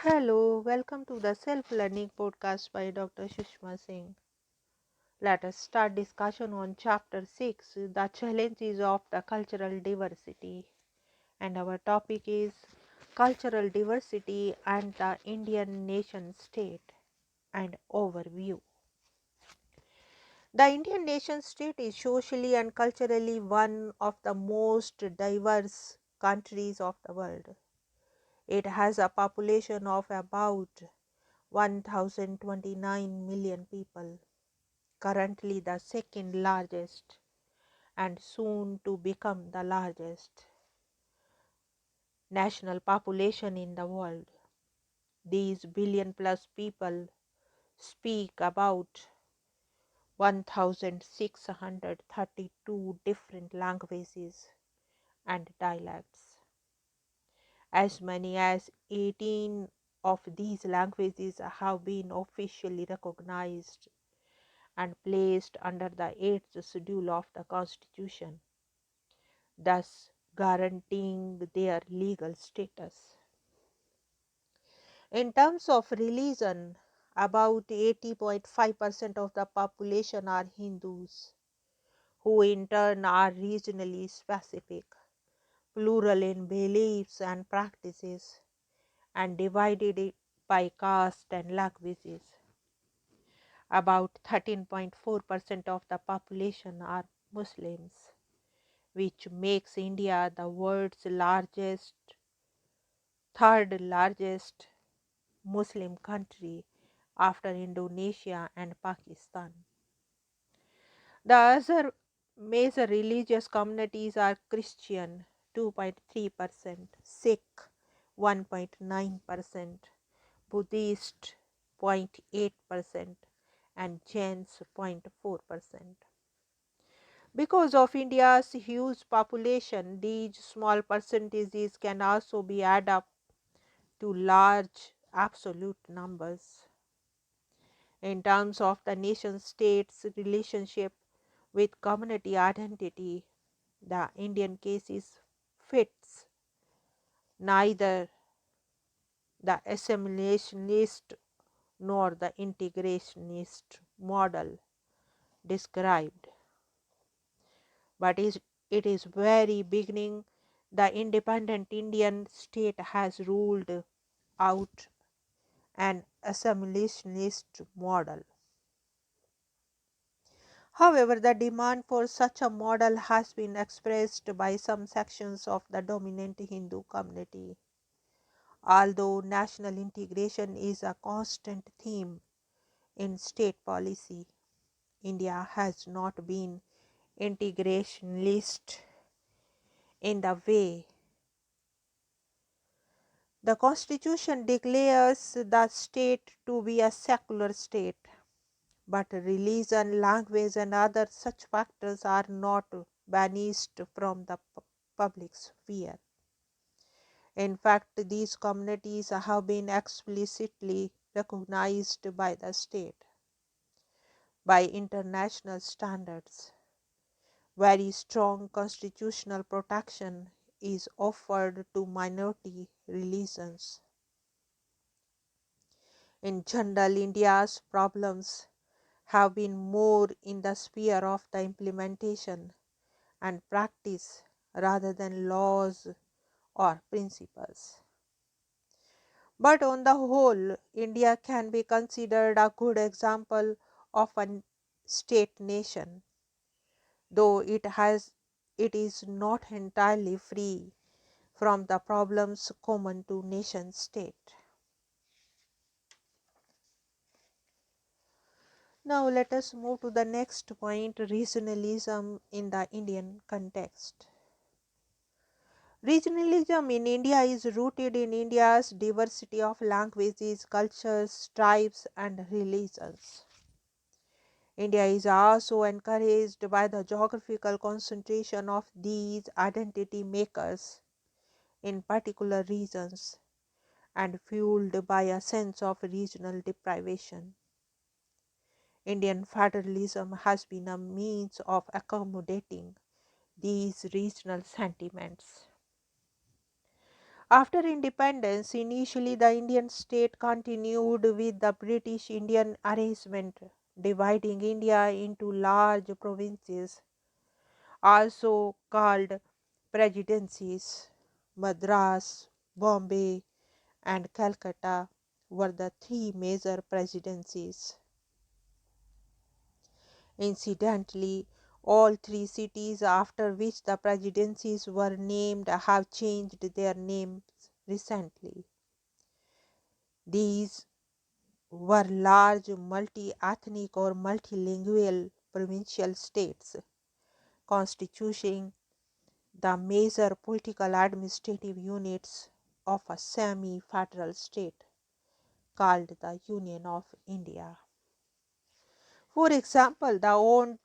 Hello, welcome to the Self Learning Podcast by Dr. Sushma Singh. Let us start discussion on Chapter 6, The Challenges of the Cultural Diversity. And our topic is Cultural Diversity and the Indian Nation State and Overview. The Indian nation state is socially and culturally one of the most diverse countries of the world. It has a population of about 1029 million people, currently the second largest and soon to become the largest national population in the world. These billion plus people speak about 1632 different languages and dialects. As many as 18 of these languages have been officially recognized and placed under the 8th schedule of the Constitution, thus guaranteeing their legal status. In terms of religion, about 80.5% of the population are Hindus, who in turn are regionally specific, plural in beliefs and practices, and divided by caste and languages. About 13.4% of the population are Muslims, which makes India the world's third largest Muslim country after Indonesia and Pakistan. The other major religious communities are Christian 2.3%, Sikh 1.9%, Buddhist 0.8%, and Jains 0.4%. Because of India's huge population, these small percentages can also be added up to large absolute numbers. In terms of the nation state's relationship with community identity, the Indian case fits neither the assimilationist nor the integrationist model described. But it is very beginning the independent Indian state has ruled out an assimilationist model. However, the demand for such a model has been expressed by some sections of the dominant Hindu community. Although national integration is a constant theme in state policy, India has not been integrationist in the way the Constitution declares the state to be a secular state. But religion, language, and other such factors are not banished from the public sphere. In fact, these communities have been explicitly recognized by the state, by international standards. Very strong constitutional protection is offered to minority religions. In general, India's problems have been more in the sphere of the implementation and practice rather than laws or principles. But on the whole, India can be considered a good example of a state nation, though it is not entirely free from the problems common to nation state. Now let us move to the next point, regionalism in the Indian context. Regionalism in India is rooted in India's diversity of languages, cultures, tribes, and religions. India is also encouraged by the geographical concentration of these identity makers in particular regions and fueled by a sense of regional deprivation. Indian federalism has been a means of accommodating these regional sentiments. After independence, initially the Indian state continued with the British Indian arrangement, dividing India into large provinces, also called presidencies. Madras, Bombay, and Calcutta were the three major presidencies. Incidentally, all three cities after which the presidencies were named have changed their names recently. These were large multi-ethnic or multilingual provincial states, constituting the major political administrative units of a semi-federal state called the Union of India. For example, the old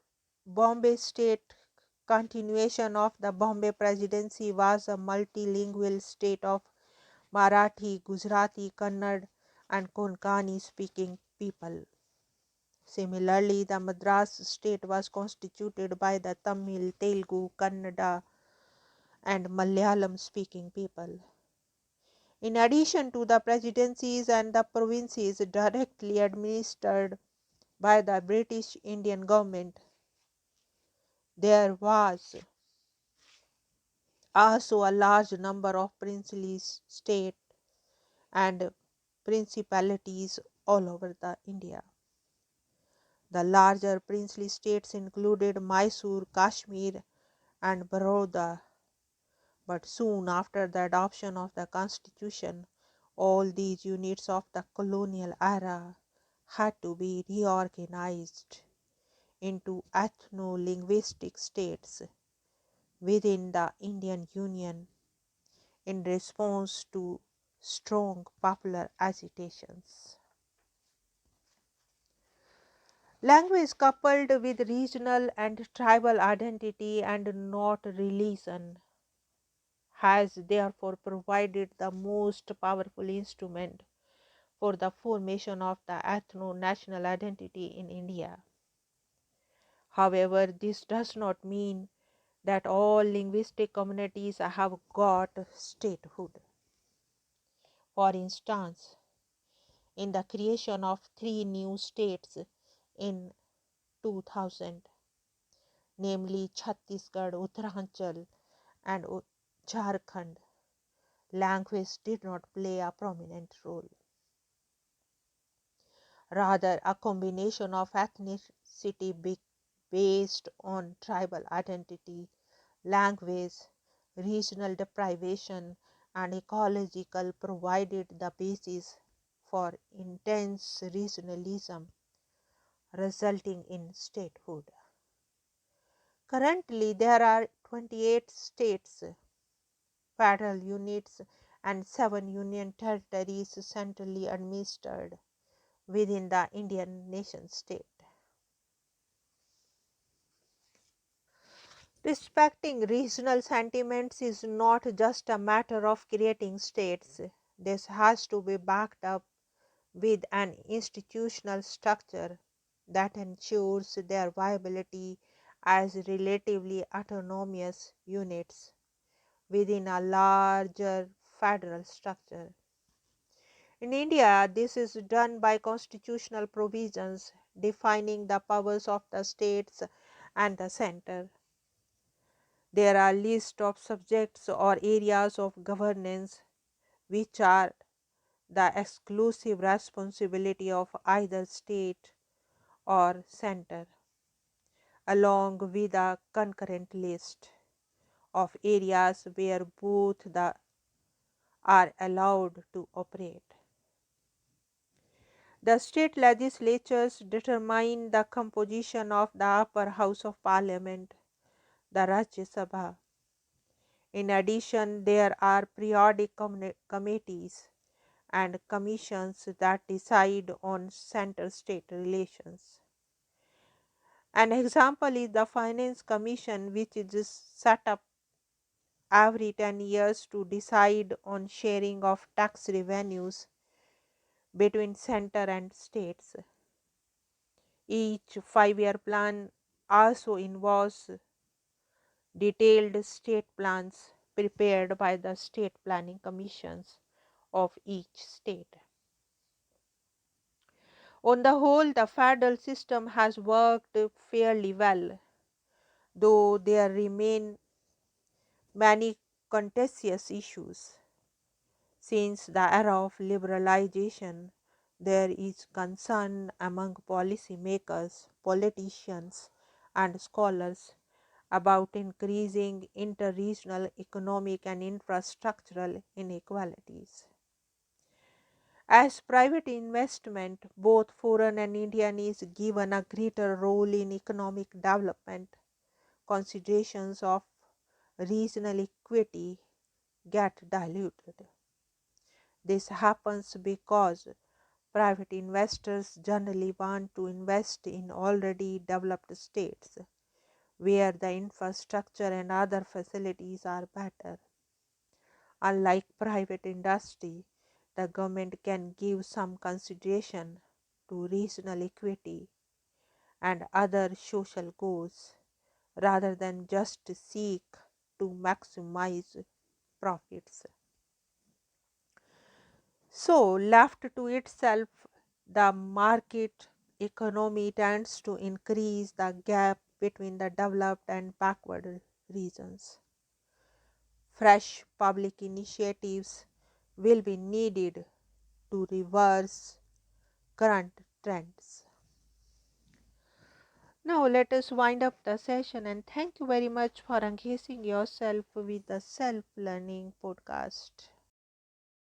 Bombay state continuation of the Bombay Presidency was a multilingual state of Marathi, Gujarati, Kannada, and Konkani speaking people. Similarly, the Madras state was constituted by the Tamil, Telugu, Kannada, and Malayalam speaking people. In addition to the presidencies and the provinces directly administered by the British Indian government, there was also a large number of princely states and principalities all over the India. The larger princely states included Mysore, Kashmir, and Baroda, but soon after the adoption of the constitution, all these units of the colonial era had to be reorganized into ethno-linguistic states within the Indian Union in response to strong popular agitations. Language coupled with regional and tribal identity and not religion has therefore provided the most powerful instrument for the formation of the ethno-national identity in India. However, this does not mean that all linguistic communities have got statehood. For instance, in the creation of three new states in 2000, namely Chhattisgarh, Uttaranchal, and Jharkhand, language did not play a prominent role. Rather, a combination of ethnicity based on tribal identity, language, regional deprivation, and ecological provided the basis for intense regionalism, resulting in statehood. Currently, there are 28 states, federal units, and 7 union territories centrally administered within the Indian nation state. Respecting regional sentiments is not just a matter of creating states. This has to be backed up with an institutional structure that ensures their viability as relatively autonomous units within a larger federal structure. In India, this is done by constitutional provisions defining the powers of the states and the center. There are lists of subjects or areas of governance which are the exclusive responsibility of either state or center, along with a concurrent list of areas where both are allowed to operate. The state legislatures determine the composition of the upper house of parliament, the Rajya Sabha. In addition, there are periodic committees and commissions that decide on center state relations. An example is the Finance Commission, which is set up every 10 years to decide on sharing of tax revenues between center and states. Each 5-year plan also involves detailed state plans prepared by the state planning commissions of each state. On the whole, the federal system has worked fairly well, though there remain many contentious issues. Since the era of liberalization, there is concern among policymakers, politicians, and scholars about increasing interregional economic and infrastructural inequalities. As private investment, both foreign and Indian, is given a greater role in economic development, considerations of regional equity get diluted. This happens because private investors generally want to invest in already developed states where the infrastructure and other facilities are better. Unlike private industry, the government can give some consideration to regional equity and other social goals rather than just seek to maximize profits. So, left to itself, the market economy tends to increase the gap between the developed and backward regions. Fresh public initiatives will be needed to reverse current trends. Now, let us wind up the session and thank you very much for engaging yourself with the Self Learning podcast.